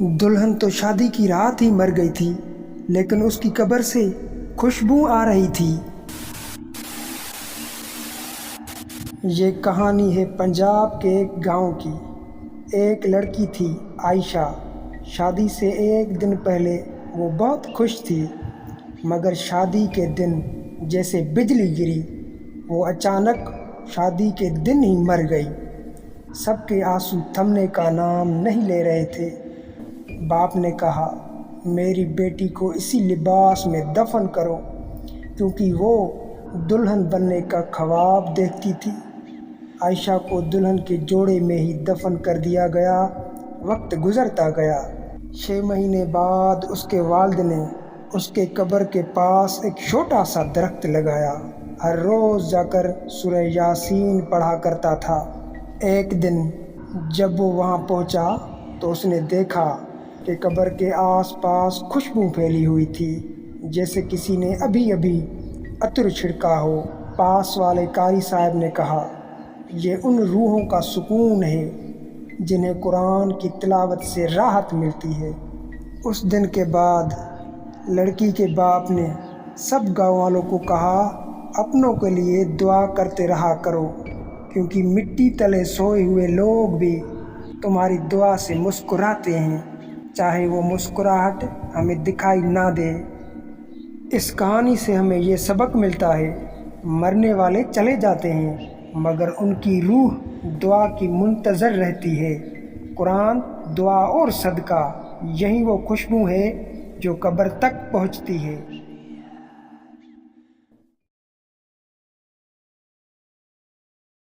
دلہن تو شادی کی رات ہی مر گئی تھی، لیکن اس کی قبر سے خوشبو آ رہی تھی۔ یہ کہانی ہے پنجاب کے ایک گاؤں کی۔ ایک لڑکی تھی عائشہ۔ شادی سے ایک دن پہلے وہ بہت خوش تھی، مگر شادی کے دن جیسے بجلی گری، وہ اچانک شادی کے دن ہی مر گئی۔ سب کے آنسو تھمنے کا نام نہیں لے رہے تھے۔ باپ نے کہا، میری بیٹی کو اسی لباس میں دفن کرو، کیونکہ وہ دلہن بننے کا خواب دیکھتی تھی۔ عائشہ کو دلہن کے جوڑے میں ہی دفن کر دیا گیا۔ وقت گزرتا گیا۔ 6 مہینے بعد اس کے والد نے اس کے قبر کے پاس ایک چھوٹا سا درخت لگایا۔ ہر روز جا کر سورہ یاسین پڑھا کرتا تھا۔ ایک دن جب وہ وہاں پہنچا تو اس نے دیکھا کہ قبر کے آس پاس خوشبو پھیلی ہوئی تھی، جیسے کسی نے ابھی ابھی عطر چھڑکا ہو۔ پاس والے قاری صاحب نے کہا، یہ ان روحوں کا سکون ہے جنہیں قرآن کی تلاوت سے راحت ملتی ہے۔ اس دن کے بعد لڑکی کے باپ نے سب گاؤں والوں کو کہا، اپنوں کے لیے دعا کرتے رہا کرو، کیونکہ مٹی تلے سوئے ہوئے لوگ بھی تمہاری دعا سے مسکراتے ہیں، چاہے وہ مسکراہٹ ہمیں دکھائی نہ دے۔ اس کہانی سے ہمیں یہ سبق ملتا ہے، مرنے والے چلے جاتے ہیں، مگر ان کی روح دعا کی منتظر رہتی ہے۔ قرآن، دعا اور صدقہ، یہی وہ خوشبو ہے جو قبر تک پہنچتی ہے۔